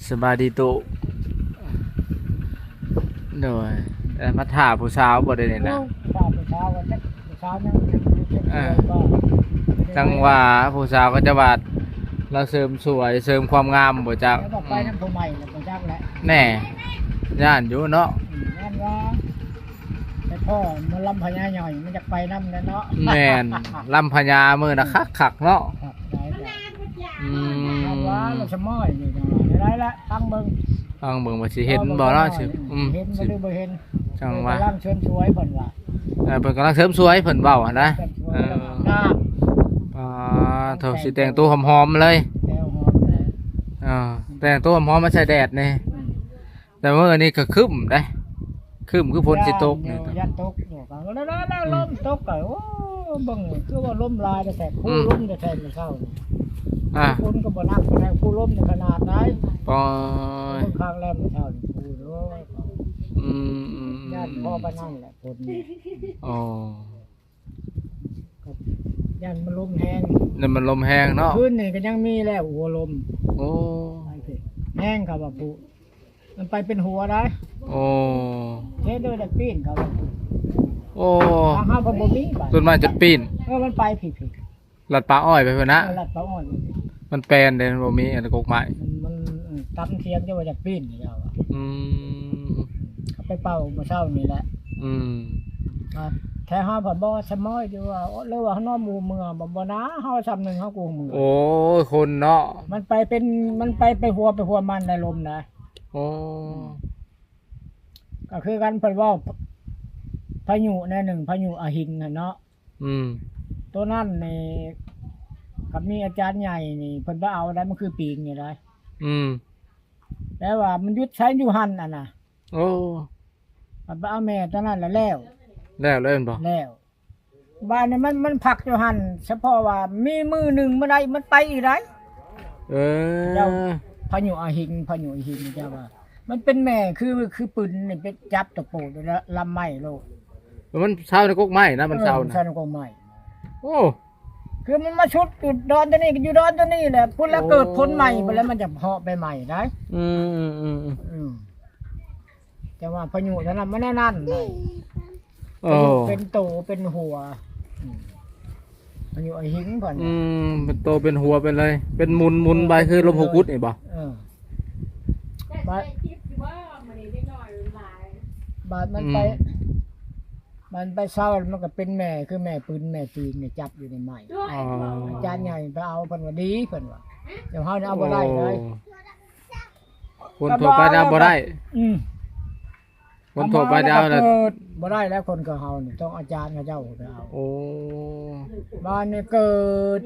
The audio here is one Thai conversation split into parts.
สบายดีตุโดยมาถ่าผู้สาวบ่ได้นี่นะ ข้าวเช้าวันนี้เช้านั่งก็ จังว่าผู้สาวก็จะว่าเราเสริมสวยเสริมความงามบ่จัก แล้วก็ไปน้ำผู้ใหม่แล้วก็จักแหละ แน่ย่านอยู่เนาะ นั่นว่าแต่พ่อมันลำพญาหน่อยมันจะไปน้ำแล้วเนาะ แม่นลำพญามื้อนะคักๆเนาะ ครับได้ได้ อืม นั่นว่าเราสมอยนี่จังหวะได้ละตั้งเบิ่ง ฟังเบิ่งว่าสิเห็นบ่เนาะสิ เห็นบ่หรือบ่เห็น จังว่า กำลังเชิญชวยเพิ่นว่า เพิ่นกำลังเสริมสวยเพิ่นเว้าหั่นนะ เชิญชวยกำลังหน้า เท่าสิแต่งตัวหอมๆเลย แก้วหอมเลย แต่งตัวหอมๆมาใส่แดดนี่แต่ว่าอันนี้ก็ครึ้มได้ครึ้มคือฝนสิตกนี่ ยันตกอยู่กันแล้วลมตกก็โอ้เบิ่งคือว่าลมลายแต่คู่ลมจะแทนมันเข้า คนก็บ่นักแรงผู้ล้มในขนาดไหน ปอ คนข้างแรมเท่านี้ผู้ด้วย อืม ญาติพ่อไปนั่นแหละคน อ๋อ ญาติมันลมแห้ง นั่นมันลมแห้งเนาะ คืนนี่ก็ยังมีแล้วหัวลม โอ้ แห้งครับว่าผู้มันไปเป็นหัวได้ โอ้ เทด้วยแต่ปีนครับ โอ้ ทางห้าพบ่มีไป ต้นไม้จะปีน มันไปผิด หลัดปลาอ้อยไปเพิ่นนะ ลัดปลาอ่อน มันแปลนเด้บ่มีอันกกไม้ มันตำเทียมจะว่าจะปีนนี่แล้ว อืม เขาไปเป่าเมื่อเช้านี่แหละ อืม แค่ห้าพบ่สมอยอยู่ว่าเรียกว่าห้องหมู่เมืองบ่นะเฮาซ้ำนึงเฮากูมือ โอ้ยคนเนาะ มันไปหัวมันในลมนะ โอ้ ก็คือกันเพิ่นว่าพายุแน่หนึ่งพายุอหินน่ะเนาะ อืม ตัวนั้นนี่กับมีอาจารย์ใหญ่นี่เพิ่นบ่เอาได้มันคือปีงนี่ได้ อืม แต่ว่ามันยุดใช้อยู่หั่นน่ะนะ โอ้ มันบ่เอาแม่ตัวนั้นแล้ว แล้วเล่นบ่ แล้วบ้านนี่มันพักอยู่หั่นเฉพาะว่ามีมือหนึงมื้อใดมันไปอีกได้ เอ เจ้า อ พายุอหินนี่เจ้าว่า มันเป็นแม่คือปืนนี่ไปจับตะโปดแล้วลำไม้โลก มันเช้าในกกไม้นะมันเช้า ใช่ นะ ก็ไม่ โอ้ คือมันมาชุดจุดดอนตัวนี้อยู่ดอนตัวนี้แหละพุ่นแล้วเกิดพ้นใหม่ไปแล้วมันจะเหาะไปใหม่ได้ อืม แต่ว่าพายุเท่านั้นมันแน่นั่นเลย โอ้ เป็นโตเป็นหัวพายุไอ้หิงก่อน เป็นโตเป็นหัวเป็นเลยเป็นหมุนไปคือลมหกกุดนี่บ่ บาดมันไปเศร้ามันก็เป็นแม่คือแม่ปืนแม่ตีนเนี่ยจับอยู่ในใหม่ อ๋อ อาจารย์ใหญ่ไปเอาเพิ่นว่าดีเพิ่นว่าเดี๋ยวเฮาเอาบ่ได้เลย คนทั่วไปเอาบ่ได้ คนทั่วไปเอาแล้ว บ่ได้แล้วคนก็เฮานี่ต้องอาจารย์เขาเจ้าไปเอา โอ้ บ้านนี่เกิด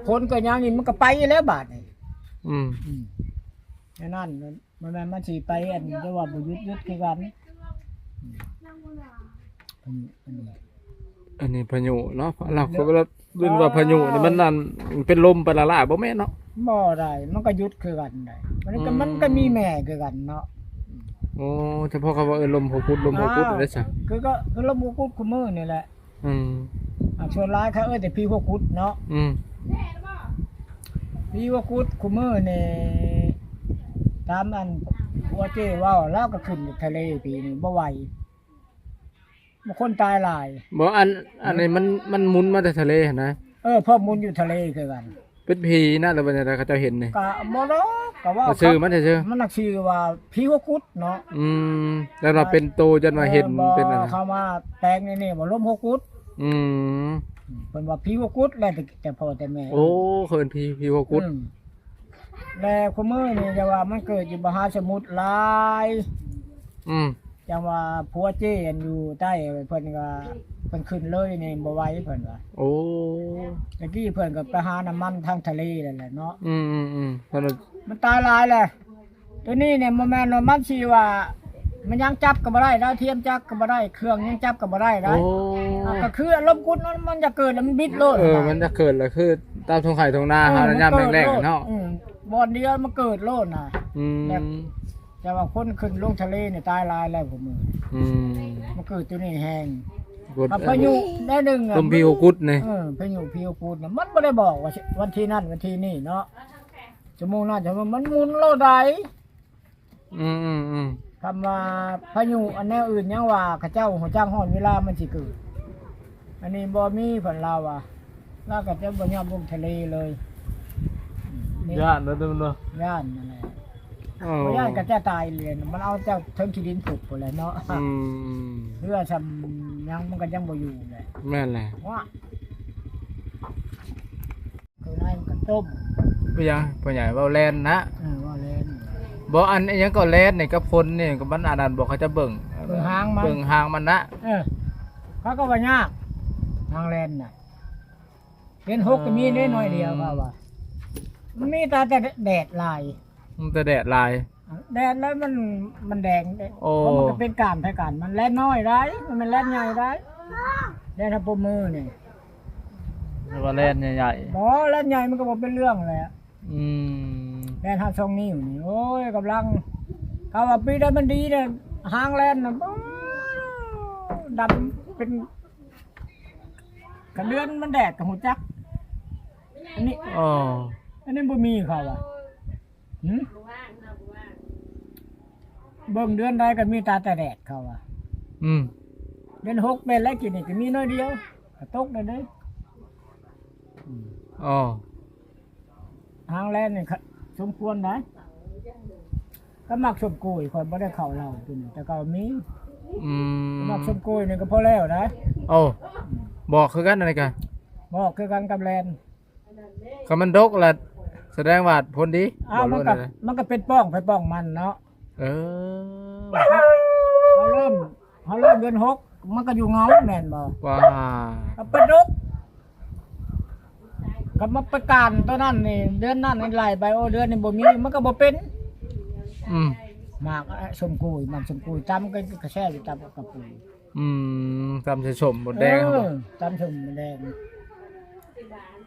คนก็ยังนี่มันก็ไปแล้วบาดนี่ แค่นั้นมันสิไปอันนี้เรียกว่าบ่ยุดคือกัน อันนี้พายุเนาะเราก็เรียกว่าพายุนี่มันนั่นเป็นลมไปละลายบ่แม่นเนาะ บ่ได้มันก็ยุดคือกันได้มันก็มีแม่คือกันเนาะ โอ้เฉพาะคำว่าลมหกกุดได้ซะ คือลมหัวกุดคุมื้อนี่แหละ ส่วนหลายเขาแต่พี่หัวกุดเนาะพี่หัวกุดคุมื้อนี่ตามอันหัวเจ้ว่าแล้วก็ขึ้นทะเลปีนี้บ่ไหวบ่คนตายหลาย บ่อันนี้มันหมุนมาแต่ทะเลหั่นนะ พ่อมุนอยู่ทะเลคือกัน เป็นผีนะแล้วเป็นอะไรเขาจะเห็นนี่ ก็บ่ดอกก็ว่า ชื่อมันซื่อ มันนักชื่อว่าพี่หัวกุดเนาะ แล้วเราเป็นโตจนมาเห็นเป็นอะไร เขามาแต่งนี่บ่ลมหัวกุดเพิ่นว่าพี่หัวกุดแล้วแต่พ่อแต่แม่ โอ้เขินผีหัวกุด แล้วคุมื้อนี่จะว่ามันเกิดอยู่มหาสมุทรหลายจังว่าผัวเจ้อันอยู่ใต้เพิ่นก็เพิ่นขึ้นเลยนี่บ่ไหวเพิ่นว่า โอ้ ตะกี้เพิ่นก็ไปหาน้ำมันทางทะเลนั่นแหละเนาะ มัน มันตายหลายแหละตัวนี้เนี่ยบ่แม่นว่ามันสิว่า มันยังจับก็บ่ได้ดาวเทียมจับก็บ่ได้เครื่องยังจับก็บ่ได้ได้ก็คือลมกุดมันจะเกิดแล้วมันบิดโลด มันจะเกิดแล้วคือตามทงไข่ทงนาหาน้ำแรงๆเนาะ บ่อนเดียวมันเกิดโลดน่ะแต่ว่าคนขึ้นลงทะเลเนี่ยตายหลายแล้วผมมันเกิดตัวนี้แห้งพายุได้หนึ่ง ลมพิวกุดนี่ พายุพิวกุดน่ะมันไม่ได้บอกว่าวันที่นั่นวันที่นี่เนาะชั่วโมงนั้นแต่ว่ามันหมุนโลดใด คำว่าพายุอันแนวอื่นยังว่าเขาเจ้าหัวจ้างฮ้อนเวลามันสิเกิดอันนี้บ่มีเพิ่นลาวว่าลาวก็จะบ่ยอมลงทะเลเลยนี่ ย่านแล้วเนาะ ย่านนั่นแหละ อ๋อ บ่ย่านก็จะตายเลยมันเอาเจ้าเทิงขี้ดินปลูกพุ่นแหละเนาะ เพื่อซำยังมันก็ยังบ่อยู่เลย แม่นแหละ ว่าคือได้มันก็ต้ม บ่ยังพ่อใหญ่เว้าแลนนะ ว่าเล่น บ่อันอิหยังก็แลนนี่กับพลนี่ก็มันอันนั้นบ่เขาจะเบิ่ง เบิ่งหางมัน เบิ่งหางมันนะ เขาก็ว่ายากทางแลนน่ะเล่นหกก็มีได้น้อยเดียวเขาว่ามันมีแต่แดดลาย มันจะแดดลาย แดดแล้วมันแดง โอ้ เพราะมันก็เป็นการไผการมันแล่นน้อยได้มันเป็นแล่นใหญ่ได้แล่นทับปมือนี่ ว่าแลนใหญ่ บ่แล่นใหญ่มันก็บ่เป็นเรื่องเลยอะ ๆอืม แล่นทับทรงนิ้วนี่โอ้ยกำลังเขาว่าปีนั้นมันดีเนี่ยหางแล่นน่ะบ่ดำเป็นกระเดือนมันแดดกับหูจักอันนี้ อ๋อ อันนี้บ่มีเขาอ่ะหืมเบิ่งเดือนใดก็มีตาแต่แดดเขาอ่ะ อืม เดือน6เป็นแล้วกินนี่ก็มีน้อยเดียวก็ตกได้เด้อ อ๋อ ทางแลนนี่ครับสมควรนะก็มักสมกุยคนบ่ได้เข้าเราตัวนี้แต่ก็มี อืม มักสมกุยนี่ก็พอแล้วนะ โอ้บอกคือกันอะไรกัน บอกคือกันกับแลน คำมันดกละแสดงว่าผลดี อ้าว บ่ มัน รู้ ก็ เลย มันก็เป็นป้องไปป้องมันเนาะ เออ เขาเริ่มเดือน6มันก็อยู่เงาแม่นบ่ ว่า ก็เป็นดกก็มาประการตัวนั้นนี่เดือนนั้นนี่ไล่ไปโอ้เดือนนี้บ่มีมันก็บ่เป็น อืม หมากสมกุยมันสมกุยจำก็กระแช่อยู่ตามกระปุย อืมตำใส่ชมบดแดงครับผม จำชมแดง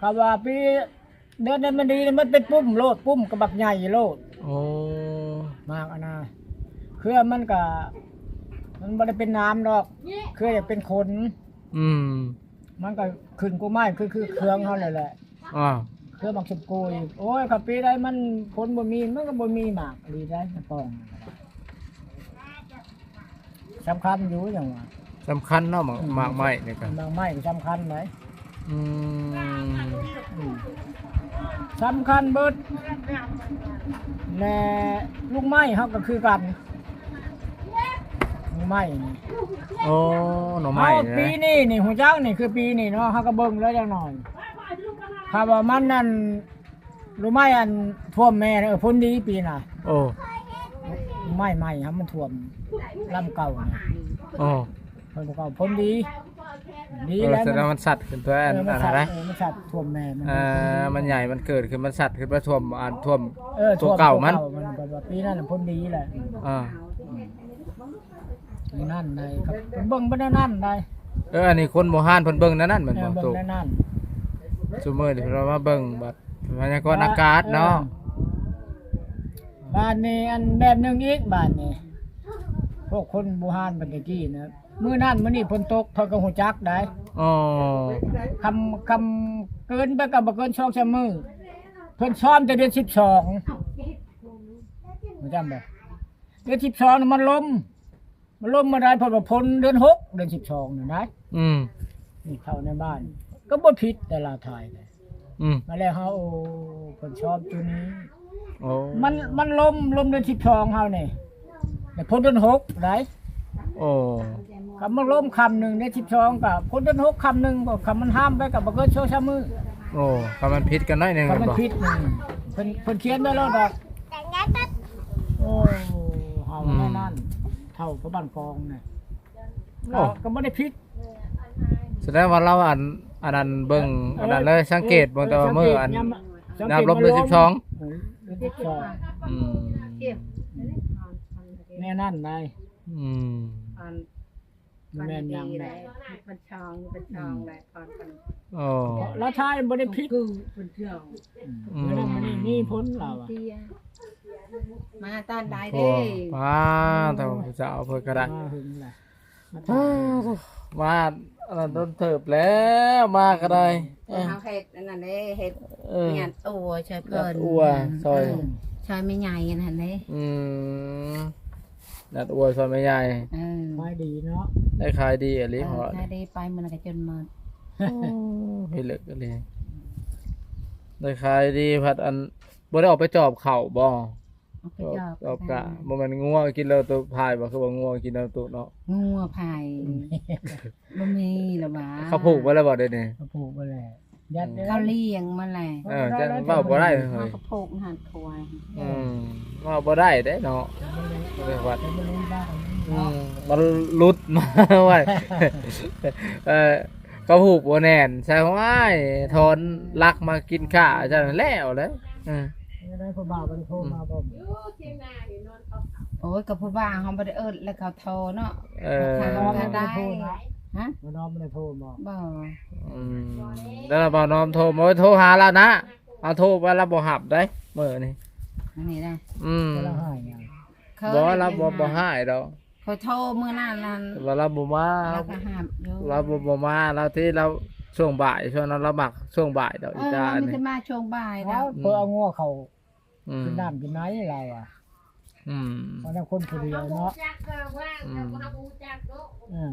คำว่าปีเดือนนั้นมันดีมันเป็นปุ้มโลดปุ้มกระบักใหญ่โลด โอ้ มากอันนะเครือมันก็มันไม่ได้เป็นน้ำดอกเครือจะเป็นขน อืม มันก็ขึ้นกูไม้คือเครื่องเขาเลยแหละ อ่า เครือบักสมกุยโอ้ยขับปีได้มันผลบ่มีมันก็บ่มีหมากดีได้มันปองสำคัญอยู่อย่างว่า สำคัญเนาะหมากไม้นี่กัน บางไม้ก็สำคัญไหม อืม สำคัญเบิดแน่ลูกไม้เขาก็คือกันลูกไม้นี่ โอ้หน่อไม้ เอา นะ ปีนี้นี่หูจักนี่คือปีนี้เนาะเขาก็เบิ่งแล้วจังหน่อยถ้าว่ามันนั่นลูกไม้อันท่วมแม่เนี่ยพ้นดีปีน่ะ โอ้ ลูกไม้ใหม่ครับมันท่วมลำเก่าน่ะ โอ้ เพิ่นก็พ้นดีดี แสดงมันสัตว์ขึ้นตัวอัน มัน อะ สั ไร ตว์มันสัตว์ท่วมแม่มัน มันใหญ่มันเกิดขึ้นมันสัตว์ขึ้นมาท่วมท่วม ท่วม ตัวเก่ามัน ก็ว่าปีนั้นน่ะพ้นดีแหละ อ่า นี่นั่นได้ครับเบิ่งบ่ได้นั่นได้ อันนี้คนโมฮานเพิ่นเบิ่งนั่นเหมือนบ่ เบิ่ ตุ งได้นั่น ซุมื้อนี่เรามาเบิ่งบัดพยากรณ์อากาศเนาะ บ้านนี้อันแบบหนึงอีกบ้านนี้พวกคนบูฮานบัดตะกี้นะมื้อนั้นมื้อนี้ฝนตกเพิ่นก็ฮู้จักได้ อ๋อ คำเกินไปก็บ่เกิน2-3มื้อเพิ่นซ้อมแต่เดือน12บ่จำบ่เดือน12น่ะมันลมมาได้เพราะว่าพ้นเดือน6เดือน12นี่นะ อืม นี่เข้าในบ้าน ก็บ่ผิดแต่ละทายเลย อืม มาแล้วเฮาโอ้เพิ่นชอบตัวนี้ โอ้ มันลมเดือน12เฮานี่แต่พ้นเดือน6ได้ โอ้ คำมันลมคำหนึงเดือน12ก็พ้นเดือน6คำหนึงบ่คำมันห้ามไปก็บ่เกิน2-3มื้อ โอ้คำมันผิดกันหน่อยหนึง คำมัน บ่ ผิดนี่เพิ่นเขียนไว้แล้วดอกโอ้เฮาแน่นั่นเท่ากับบ้านกองนี่ก็บ่ได้ผิด แสดงว่าเราอันนั้นเบิ่งอันนั้นเลยสังเกตเบิ่งแต่ว่ามื้ออัน นับลบด้วย12 เดือน12 อืม แน่นั่นได้ อืม แม่นยัง แห ได้ ละเป็นช่องแหละตอนเป็น โอ้ แล้วทายบ่ได้ผิด คือเป็นช่อง อืม เวลามันนี่มีผลเราอะ เตี้ยมาตอนใด โอ้ เด้ ป้าเท่าจะเอาเพิ่นก็ได้ มาหึงแหละ มาอันนั้นโดนเถิบแล้วมาก็ได้ เอาเห็ดอันนั้นเด้เห็ด เออ เงียตัวช่วย กั เพิ่ ด น อัวซอย ช่วยไม่ใหญ่กันหั่นเด้ อืม นัดอวยซอยแม่ใหญ่ ไม่ดีเนาะ ได้ขายดีอะลิพอ ถ้าได้ไปมันก็จนหมด ไม่เลิกกันเลยได้ขายดีพัดอันบ่ได้ออกไปจอบเข่าบ่ เอาไป จอบกะบ่แม่นงัวกินแล้วตัวพายบ่คือว่างัวกินแล้วตัวเนาะ งัวไผ่บ่มีหรอวะ เขาผูกไว้แล้วบ่เด้นี่ เขาผูกไปแล้วยัด เขาเลี้ยงมาแหละ จะเว้าบ่ได้เฮ้ เขา ย ก็ผูกหัดควาย เว้าบ่ได้เด้เนาะเรียกว่า จะไม่รู้ได้ มันหลุดมาไว้ ก็ผูกบ่แน่นใช่ว่าทอนลักมากินข้าจังแล้วแหล้ว ไม่ได้พ่อบ่าวมันโทรมาบอก โอ้ยกับผู้บ้าเขาบ่ได้เอิ้นแล้วเขาโทรเนาะ น้องมัน ได้ โทรนะ ฮะ น้องมันโทรมา บ่ แล้วเราบอกน้อมโทรมาโทรหาแล้วนะเอาโทรไปแล้วบ่หับได้มื้อนี้ อันนี้ได้ จะละหายไง บ่เราบ่หายดอก เขาโทรมื้อนั้น ว่าเราบ่มา แล้วก็หาบอยู่ เราบ่มาเราที่เราช่วงบ่ายช่วงนั้นเรามักช่วงบ่ายดอกอีจา มัน นี่ ขึ้นมาช่วงบ่าย แล้ แล้ว ว เพื่อเอางัวเขา อืม กินน้ำกินไหนเราอ่ะเพราะนั้นคนคนเดียวเนาะ อืม อืม